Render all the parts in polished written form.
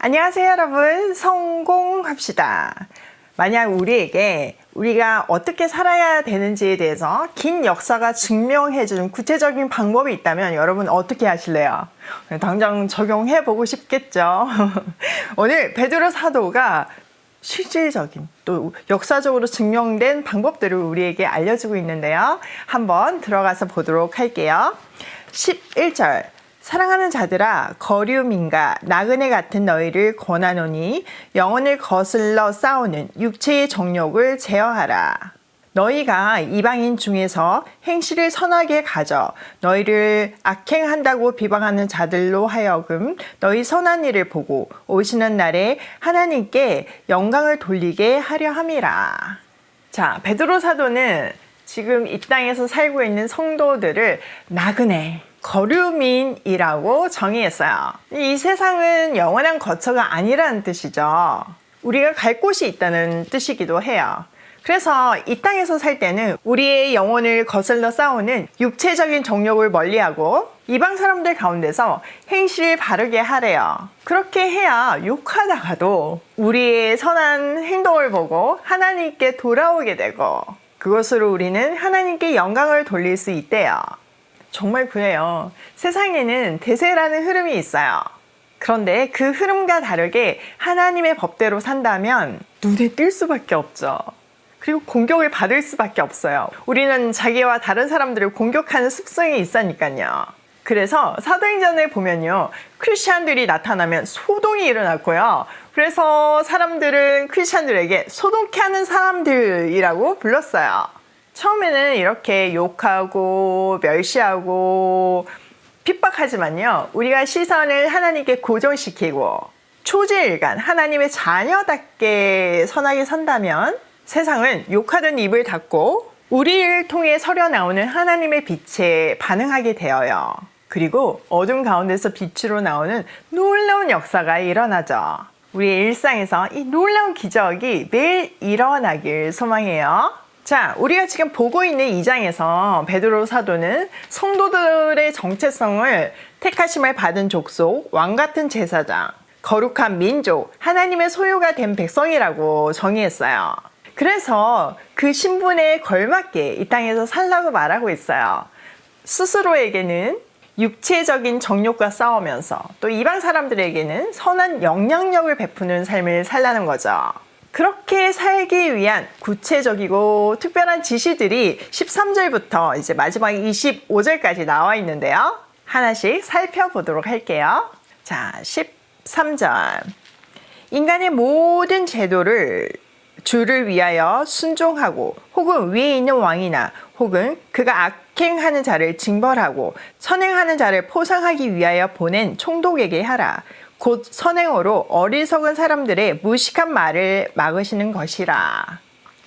안녕하세요 여러분, 성공합시다. 만약 우리가 어떻게 살아야 되는지에 대해서 긴 역사가 증명해주는 구체적인 방법이 있다면 여러분 어떻게 하실래요? 당장 적용해 보고 싶겠죠. 오늘 베드로 사도가 실질적인 또 역사적으로 증명된 방법들을 우리에게 알려주고 있는데요. 한번 들어가서 보도록 할게요. 11절 사랑하는 자들아 거류민과 나그네 같은 너희를 권하노니 영혼을 거슬러 싸우는 육체의 정욕을 제어하라. 너희가 이방인 중에서 행실을 선하게 가져 너희를 악행한다고 비방하는 자들로 하여금 너희 선한 일을 보고 오시는 날에 하나님께 영광을 돌리게 하려 함이라. 자, 베드로 사도는 지금 이 땅에서 살고 있는 성도들을 나그네, 거류민이라고 정의했어요. 이 세상은 영원한 거처가 아니라는 뜻이죠. 우리가 갈 곳이 있다는 뜻이기도 해요. 그래서 이 땅에서 살 때는 우리의 영혼을 거슬러 싸우는 육체적인 정욕을 멀리하고 이방 사람들 가운데서 행실을 바르게 하래요. 그렇게 해야 욕하다가도 우리의 선한 행동을 보고 하나님께 돌아오게 되고 그것으로 우리는 하나님께 영광을 돌릴 수 있대요. 정말 그래요. 세상에는 대세라는 흐름이 있어요. 그런데 그 흐름과 다르게 하나님의 법대로 산다면 눈에 띌 수밖에 없죠. 그리고 공격을 받을 수밖에 없어요. 우리는 자기와 다른 사람들을 공격하는 습성이 있으니까요. 그래서 사도행전을 보면요, 크리스찬들이 나타나면 소동이 일어났고요. 그래서 사람들은 크리스찬들에게 소동케 하는 사람들이라고 불렀어요. 처음에는 이렇게 욕하고 멸시하고 핍박하지만요, 우리가 시선을 하나님께 고정시키고 초지일간 하나님의 자녀답게 선하게 산다면 세상은 욕하던 입을 닫고 우리를 통해 서려 나오는 하나님의 빛에 반응하게 되어요. 그리고 어둠 가운데서 빛으로 나오는 놀라운 역사가 일어나죠. 우리의 일상에서 이 놀라운 기적이 매일 일어나길 소망해요. 자, 우리가 지금 보고 있는 이 장에서 베드로 사도는 성도들의 정체성을 택하심을 받은 족속, 왕같은 제사장, 거룩한 민족, 하나님의 소유가 된 백성이라고 정의했어요. 그래서 그 신분에 걸맞게 이 땅에서 살라고 말하고 있어요. 스스로에게는 육체적인 정욕과 싸우면서 또 이방 사람들에게는 선한 영향력을 베푸는 삶을 살라는 거죠. 그렇게 살기 위한 구체적이고 특별한 지시들이 13절부터 이제 마지막 25절까지 나와 있는데요. 하나씩 살펴보도록 할게요. 자, 13절. 인간의 모든 제도를 주를 위하여 순종하고 혹은 위에 있는 왕이나 혹은 그가 악행하는 자를 징벌하고 선행하는 자를 포상하기 위하여 보낸 총독에게 하라. 곧 선행으로 어리석은 사람들의 무식한 말을 막으시는 것이라.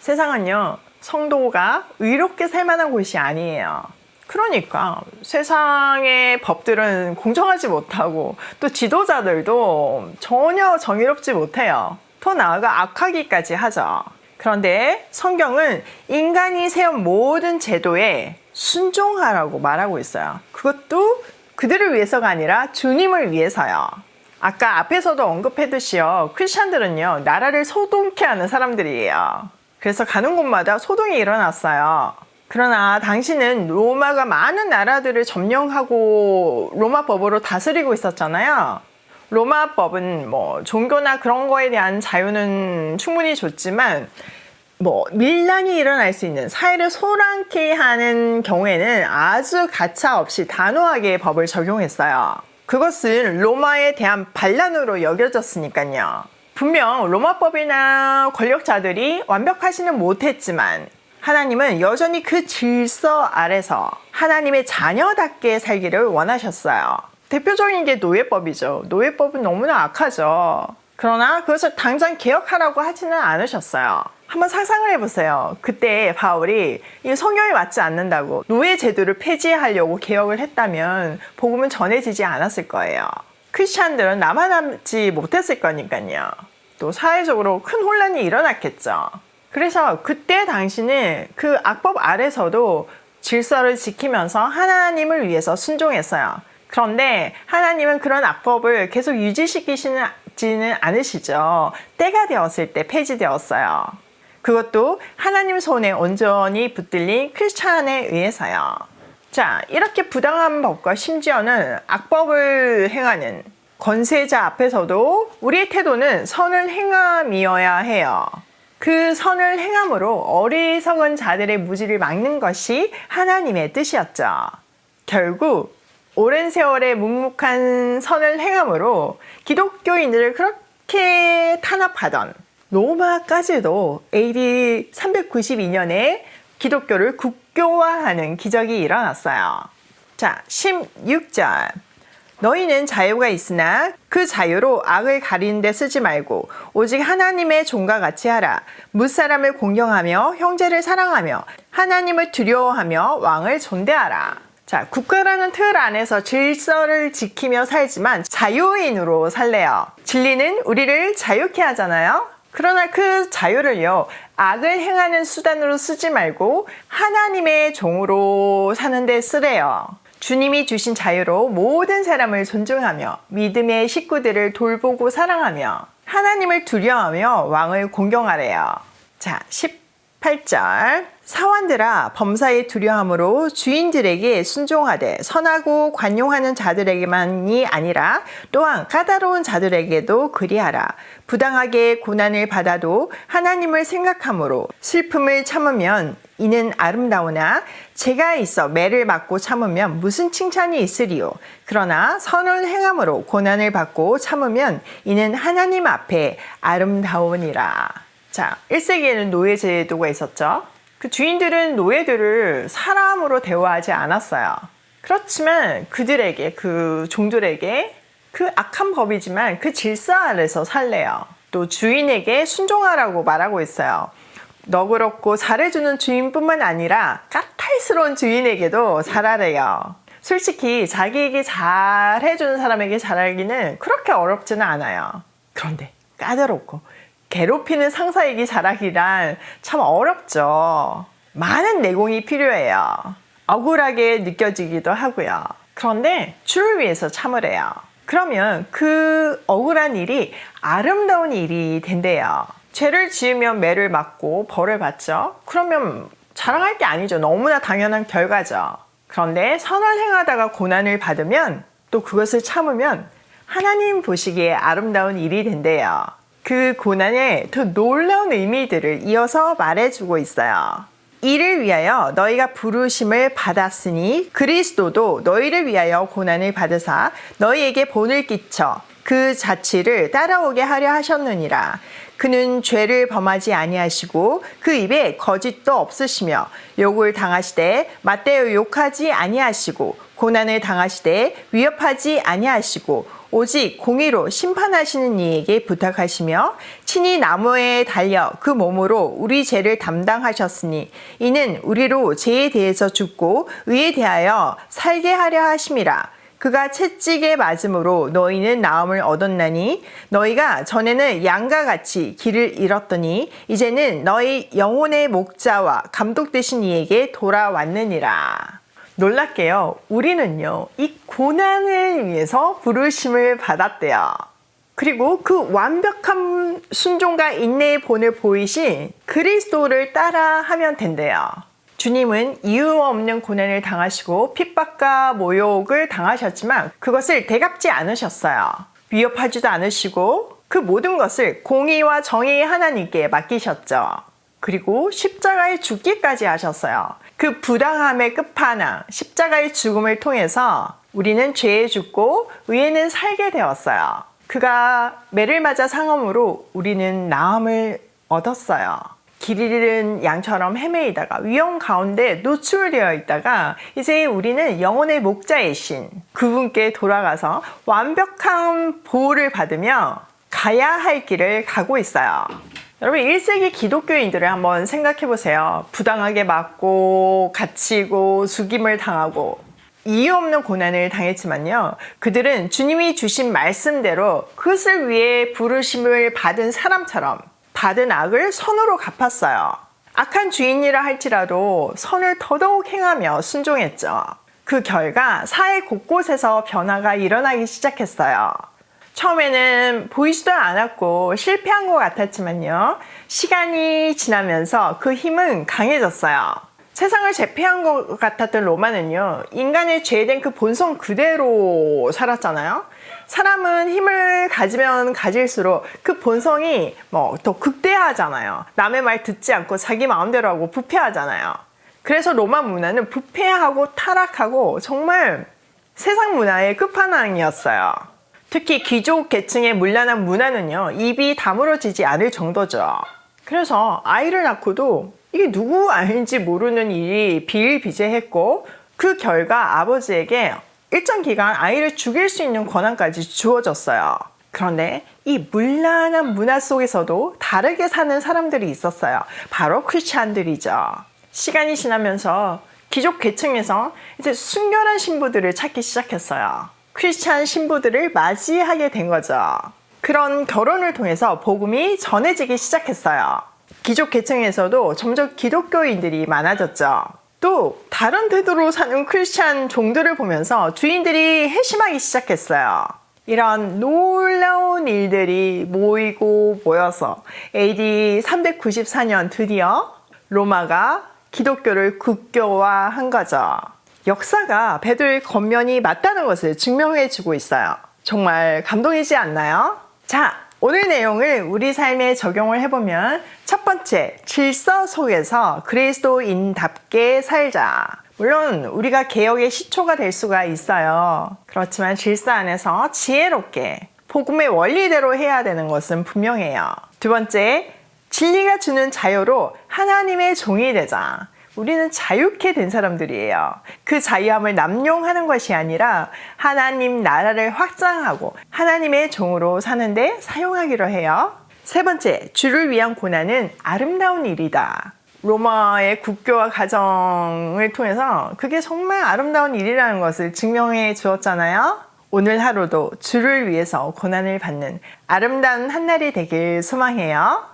세상은요, 성도가 의롭게 살만한 곳이 아니에요. 그러니까 세상의 법들은 공정하지 못하고 또 지도자들도 전혀 정의롭지 못해요. 더 나아가 악하기까지 하죠. 그런데 성경은 인간이 세운 모든 제도에 순종하라고 말하고 있어요. 그것도 그들을 위해서가 아니라 주님을 위해서요. 아까 앞에서도 언급했듯이요, 크리스찬들은요, 나라를 소동케 하는 사람들이에요. 그래서 가는 곳마다 소동이 일어났어요. 그러나 당시는 로마가 많은 나라들을 점령하고 로마 법으로 다스리고 있었잖아요. 로마 법은 뭐 종교나 그런 거에 대한 자유는 충분히 줬지만 밀란이 일어날 수 있는, 사회를 소란케 하는 경우에는 아주 가차없이 단호하게 법을 적용했어요. 그것은 로마에 대한 반란으로 여겨졌으니까요. 분명 로마법이나 권력자들이 완벽하지는 못했지만 하나님은 여전히 그 질서 아래서 하나님의 자녀답게 살기를 원하셨어요. 대표적인 게 노예법이죠. 노예법은 너무나 악하죠. 그러나 그것을 당장 개혁하라고 하지는 않으셨어요. 한번 상상을 해보세요. 그때 바울이 이 성경에 맞지 않는다고 노예 제도를 폐지하려고 개혁을 했다면 복음은 전해지지 않았을 거예요. 크리스찬들은 남아남지 못했을 거니까요. 또 사회적으로 큰 혼란이 일어났겠죠. 그래서 그때 당시는 그 악법 아래서도 질서를 지키면서 하나님을 위해서 순종했어요. 그런데 하나님은 그런 악법을 계속 유지시키시는 않지는 않으시죠. 때가 되었을 때 폐지되었어요. 그것도 하나님 손에 온전히 붙들린 크리스찬에 의해서요. 자, 이렇게 부당한 법과 심지어는 악법을 행하는 권세자 앞에서도 우리의 태도는 선을 행함이어야 해요. 그 선을 행함으로 어리석은 자들의 무지를 막는 것이 하나님의 뜻이었죠. 결국 오랜 세월의 묵묵한 선을 행함으로 기독교인들을 그렇게 탄압하던 로마까지도 AD 392년에 기독교를 국교화하는 기적이 일어났어요. 자, 16절. 너희는 자유가 있으나 그 자유로 악을 가리는 데 쓰지 말고 오직 하나님의 종과 같이 하라. 무사람을 공경하며 형제를 사랑하며 하나님을 두려워하며 왕을 존대하라. 자, 국가라는 틀 안에서 질서를 지키며 살지만 자유인으로 살래요. 진리는 우리를 자유케 하잖아요. 그러나 그 자유를요, 악을 행하는 수단으로 쓰지 말고 하나님의 종으로 사는 데 쓰래요. 주님이 주신 자유로 모든 사람을 존중하며 믿음의 식구들을 돌보고 사랑하며 하나님을 두려워하며 왕을 공경하래요. 자, 18절. 사환들아, 범사에 두려움으로 주인들에게 순종하되 선하고 관용하는 자들에게만이 아니라 또한 까다로운 자들에게도 그리하라. 부당하게 고난을 받아도 하나님을 생각함으로 슬픔을 참으면 이는 아름다우나 죄가 있어 매를 맞고 참으면 무슨 칭찬이 있으리요. 그러나 선을 행함으로 고난을 받고 참으면 이는 하나님 앞에 아름다우니라. 자, 1세기에는 노예 제도가 있었죠. 그 주인들은 노예들을 사람으로 대우하지 않았어요. 그렇지만 그들에게, 그 종들에게 그 악한 법이지만 그 질서 아래서 살래요. 또 주인에게 순종하라고 말하고 있어요. 너그럽고 잘해주는 주인뿐만 아니라 까탈스러운 주인에게도 잘하래요. 솔직히 자기에게 잘해주는 사람에게 잘하기는 그렇게 어렵지는 않아요. 그런데 까다롭고 괴롭히는 상사에게 잘하기란 참 어렵죠. 많은 내공이 필요해요. 억울하게 느껴지기도 하고요. 그런데 주를 위해서 참으래요. 그러면 그 억울한 일이 아름다운 일이 된대요. 죄를 지으면 매를 맞고 벌을 받죠. 그러면 자랑할 게 아니죠. 너무나 당연한 결과죠. 그런데 선을 행하다가 고난을 받으면 또 그것을 참으면 하나님 보시기에 아름다운 일이 된대요. 그 고난에 더 놀라운 의미들을 이어서 말해주고 있어요. 이를 위하여 너희가 부르심을 받았으니 그리스도도 너희를 위하여 고난을 받으사 너희에게 본을 끼쳐 그 자취를 따라오게 하려 하셨느니라. 그는 죄를 범하지 아니하시고 그 입에 거짓도 없으시며 욕을 당하시되 맞대어 욕하지 아니하시고 고난을 당하시되 위협하지 아니하시고 오직 공의로 심판하시는 이에게 부탁하시며 친히 나무에 달려 그 몸으로 우리 죄를 담당하셨으니 이는 우리로 죄에 대해서 죽고 의에 대하여 살게 하려 하심이라. 그가 채찍에 맞음으로 너희는 나음을 얻었나니 너희가 전에는 양과 같이 길을 잃었더니 이제는 너희 영혼의 목자와 감독 되신 이에게 돌아왔느니라. 놀랍게요. 우리는요, 이 고난을 위해서 부르심을 받았대요. 그리고 그 완벽한 순종과 인내의 본을 보이신 그리스도를 따라하면 된대요. 주님은 이유 없는 고난을 당하시고 핍박과 모욕을 당하셨지만 그것을 되갚지 않으셨어요. 위협하지도 않으시고 그 모든 것을 공의와 정의의 하나님께 맡기셨죠. 그리고 십자가에 죽기까지 하셨어요. 그 부당함의 끝판왕, 십자가의 죽음을 통해서 우리는 죄에 죽고 의에는 살게 되었어요. 그가 매를 맞아 상함으로 우리는 나음을 얻었어요. 길 잃은 양처럼 헤매이다가 위험 가운데 노출되어 있다가 이제 우리는 영혼의 목자이신 그분께 돌아가서 완벽한 보호를 받으며 가야 할 길을 가고 있어요. 여러분 1세기 기독교인들을 한번 생각해 보세요. 부당하게 맞고 갇히고 죽임을 당하고 이유 없는 고난을 당했지만요. 그들은 주님이 주신 말씀대로 그것을 위해 부르심을 받은 사람처럼 받은 악을 선으로 갚았어요. 악한 주인이라 할지라도 선을 더더욱 행하며 순종했죠. 그 결과 사회 곳곳에서 변화가 일어나기 시작했어요. 처음에는 보이지도 않았고 실패한 것 같았지만요. 시간이 지나면서 그 힘은 강해졌어요. 세상을 제패한 것 같았던 로마는요. 인간의 죄된 그 본성 그대로 살았잖아요. 사람은 힘을 가지면 가질수록 그 본성이 더 극대화하잖아요. 남의 말 듣지 않고 자기 마음대로 하고 부패하잖아요. 그래서 로마 문화는 부패하고 타락하고 정말 세상 문화의 끝판왕이었어요. 특히 귀족 계층의 문란한 문화는요. 입이 다물어지지 않을 정도죠. 그래서 아이를 낳고도 이게 누구 아이인지 모르는 일이 비일비재했고 그 결과 아버지에게 일정 기간 아이를 죽일 수 있는 권한까지 주어졌어요. 그런데 이 문란한 문화 속에서도 다르게 사는 사람들이 있었어요. 바로 크리스찬들이죠. 시간이 지나면서 귀족 계층에서 이제 순결한 신부들을 찾기 시작했어요. 크리스찬 신부들을 맞이하게 된 거죠. 그런 결혼을 통해서 복음이 전해지기 시작했어요. 귀족 계층에서도 점점 기독교인들이 많아졌죠. 또 다른 태도로 사는 크리스찬 종들을 보면서 주인들이 회심하기 시작했어요. 이런 놀라운 일들이 모이고 모여서 AD 394년 드디어 로마가 기독교를 국교화한 거죠. 역사가 베드로의 겉면이 맞다는 것을 증명해주고 있어요. 정말 감동이지 않나요? 자, 오늘 내용을 우리 삶에 적용을 해보면 첫 번째, 질서 속에서 그리스도인답게 살자. 물론 우리가 개혁의 시초가 될 수가 있어요. 그렇지만 질서 안에서 지혜롭게 복음의 원리대로 해야 되는 것은 분명해요. 두 번째, 진리가 주는 자유로 하나님의 종이 되자. 우리는 자유케 된 사람들이에요. 그 자유함을 남용하는 것이 아니라 하나님 나라를 확장하고 하나님의 종으로 사는데 사용하기로 해요. 세 번째, 주를 위한 고난은 아름다운 일이다. 로마의 국교화 과정을 통해서 그게 정말 아름다운 일이라는 것을 증명해 주었잖아요. 오늘 하루도 주를 위해서 고난을 받는 아름다운 한날이 되길 소망해요.